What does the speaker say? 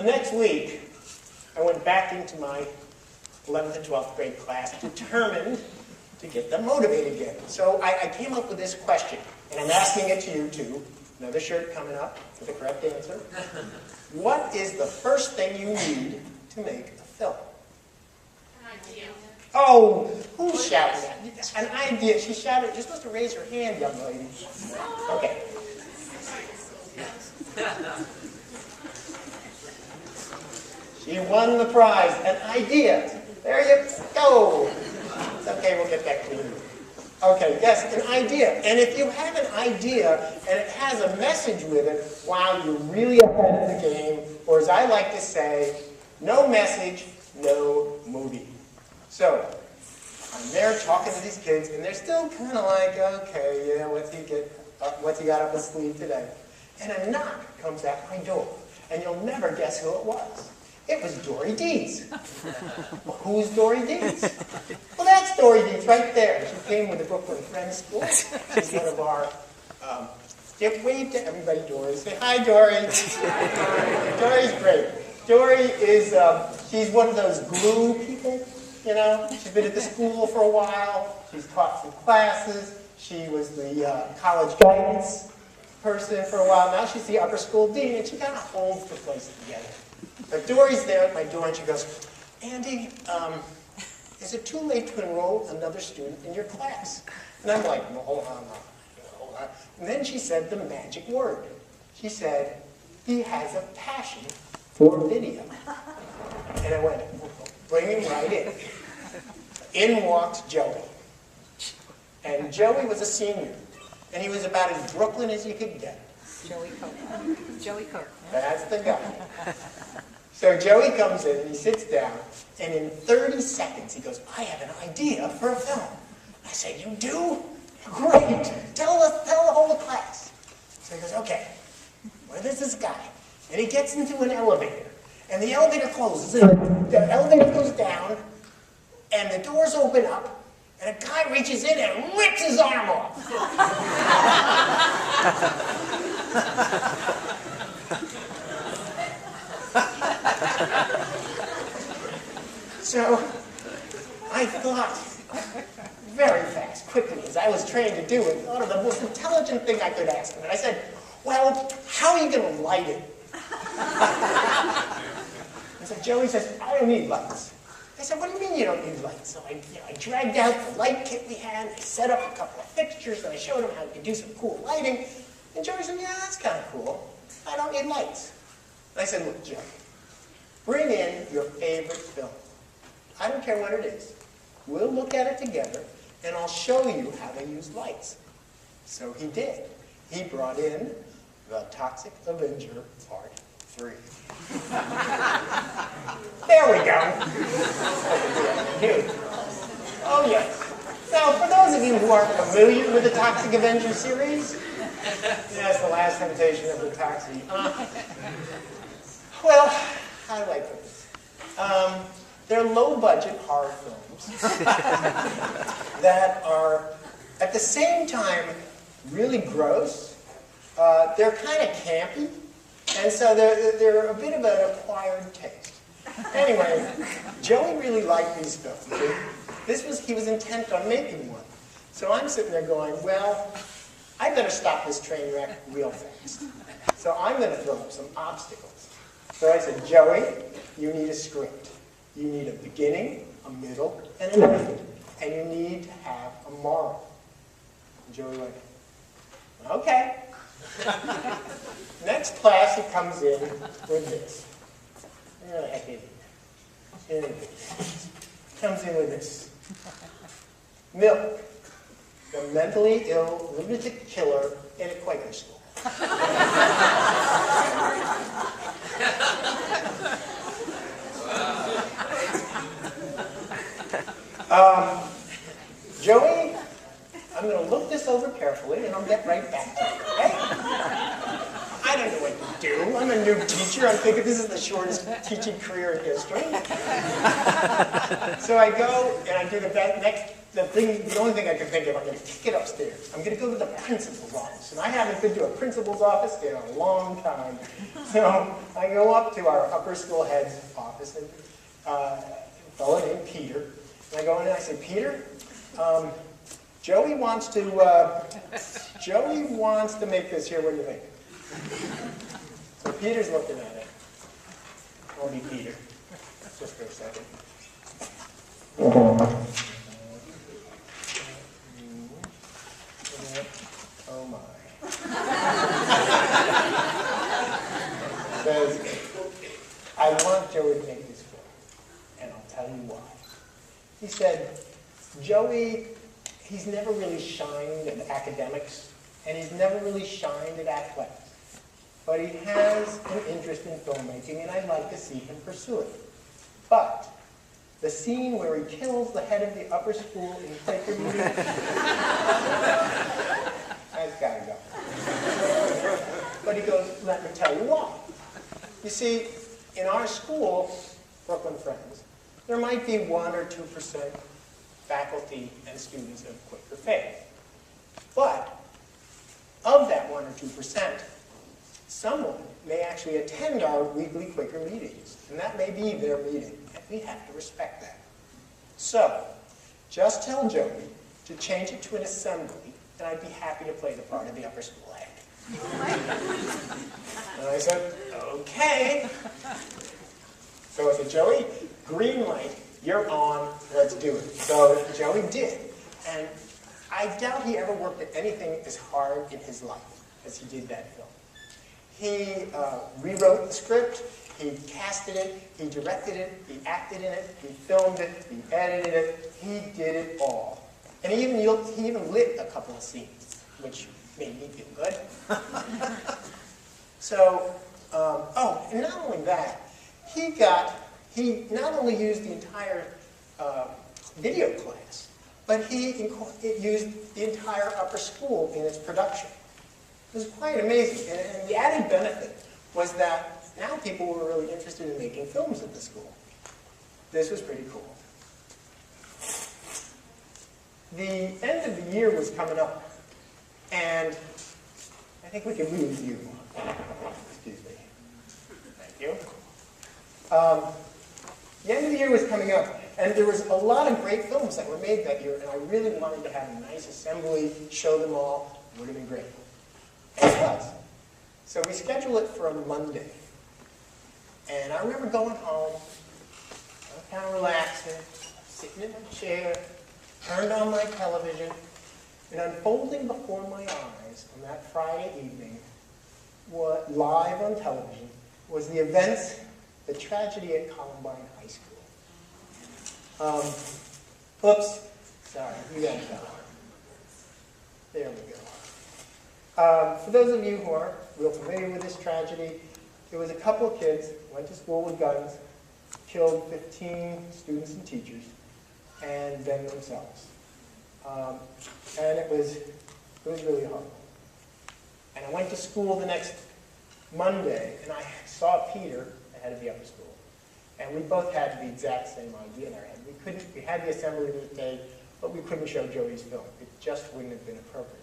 The next week, I went back into my 11th and 12th grade class, determined to get them motivated again. So I came up with this question, and I'm asking it to you too. Another shirt coming up for the correct answer. What is the first thing you need to make a film? An idea. Oh, who's shouting that? An idea. She shouted. You're supposed to raise your hand, young lady. Okay. She won the prize. An idea. There you go. It's okay, we'll get back to you. Okay, yes, an idea. And if you have an idea and it has a message with it, wow, you're really ahead of the game. Or as I like to say, no message, no movie. So, I'm there talking to these kids, and they're still kind of like, okay, yeah, what's he got up his sleeve today? And a knock comes at my door, and you'll never guess who it was. It was Dory Dees. Well, who's Dory Dees? Well, that's Dory Dees right there. She came with the Brooklyn Friends School. She's one of our... wave to everybody, Dory. Say, hi, Dory. Dory's great. Dory is, she's one of those glue people, you know. She's been at the school for a while. She's taught some classes. She was the college guidance person for a while. Now she's the upper school dean, and she kind of holds the place together. But Dory's there at my door, and she goes, Andy, is it too late to enroll another student in your class? And I'm like, no, hold on. And then she said the magic word. She said, he has a passion for video. And I went, bring him right in. In walked Joey. And Joey was a senior. And he was about as Brooklyn as you could get. Joey Cohen. Joey Cohen. That's the guy. So Joey comes in and he sits down, and in 30 seconds he goes, I have an idea for a film. I said, you do? Great. Tell the whole class. So he goes, okay, where is this guy? And he gets into an elevator, and the elevator closes, and the elevator goes down, and the doors open up, and a guy reaches in and rips his arm off. So I thought very fast, quickly, as I was trained to do it, thought of the most intelligent thing I could ask him. And I said, well, how are you going to light it? And so Joey says, I don't need lights. I said, what do you mean you don't need lights? So I dragged out the light kit we had, I set up a couple of fixtures, and I showed him how you could do some cool lighting. And Joey said, yeah, that's kind of cool. I don't need lights. And I said, look, Joey, bring in your favorite film. I don't care what it is. We'll look at it together, and I'll show you how they use lights. So he did. He brought in The Toxic Avenger Part 3. There we go. Oh, yes. Now, for those of you who aren't familiar with the Toxic Avenger series, that's the last temptation of the Toxic. Well, how do I put this? They're low-budget horror films that are, at the same time, really gross. They're kind of campy, and so they're a bit of an acquired taste. Anyway, Joey really liked these films. He was intent on making one. So I'm sitting there going, well, I better stop this train wreck real fast. So I'm going to throw up some obstacles. So I said, Joey, you need a script. You need a beginning, a middle, and an end. And you need to have a moral. And Joey went, okay. Next class, he comes in with this. I hate it. Comes in with this. Milk, the mentally ill lunatic killer in a Quaker school. Joey, I'm going to look this over carefully, and I'll get right back to you, okay? I don't know what to do. I'm a new teacher. I'm thinking this is the shortest teaching career in history. So I go, and I do the next the only thing I could think of, I'm going to kick it upstairs. I'm going to go to the principal's office. And I haven't been to a principal's office in a long time. So I go up to our upper school head's office, and a fellow named Peter. And I go in and I say, Peter, Joey wants to make this here. What do you think? So Peter's looking at it. I'll be Peter. Just for a second. Oh my. Says, I want Joey to make this film, and I'll tell you why. He said, Joey, he's never really shined at academics, and he's never really shined at athletics. But he has an interest in filmmaking, and I'd like to see him pursue it. But the scene where he kills the head of the upper school in Quaker Youth, that's got to go. But he goes, let me tell you why. You see, in our school, Brooklyn Friends, there might be 1 or 2% faculty and students of Quaker faith. But of that 1 or 2%, someone may actually attend our weekly Quaker meetings, and that may be their meeting, and we have to respect that. So, just tell Joey to change it to an assembly, and I'd be happy to play the part of the upper school head. And I said, okay. So I said, Joey, green light, you're on, let's do it. So Joey did, and I doubt he ever worked at anything as hard in his life as he did that film. He rewrote the script, he casted it, he directed it, he acted in it, he filmed it, he edited it, he did it all. And he even lit a couple of scenes, which made me feel good. So, and not only that, he not only used the entire video class, but he used the entire upper school in its production. It was quite amazing, and the added benefit was that now people were really interested in making films at the school. This was pretty cool. The end of the year was coming up, and I think we could lose you. Excuse me. Thank you. The end of the year was coming up, and there was a lot of great films that were made that year, and I really wanted to have a nice assembly, show them all. It would have been great. And it was. So we scheduled it for a Monday. And I remember going home, kind of relaxing, sitting in my chair, turned on my television, and unfolding before my eyes on that Friday evening, live on television, was the events, the tragedy at Columbine High School. Oops, sorry, you got it. There we go. For those of you who aren't real familiar with this tragedy, it was a couple of kids went to school with guns, killed 15 students and teachers, and then themselves. And it was really horrible. And I went to school the next Monday, and I saw Peter, the head of the upper school, and we both had the exact same idea in our head. We had the assembly that day, but we couldn't show Joey's film. It just wouldn't have been appropriate.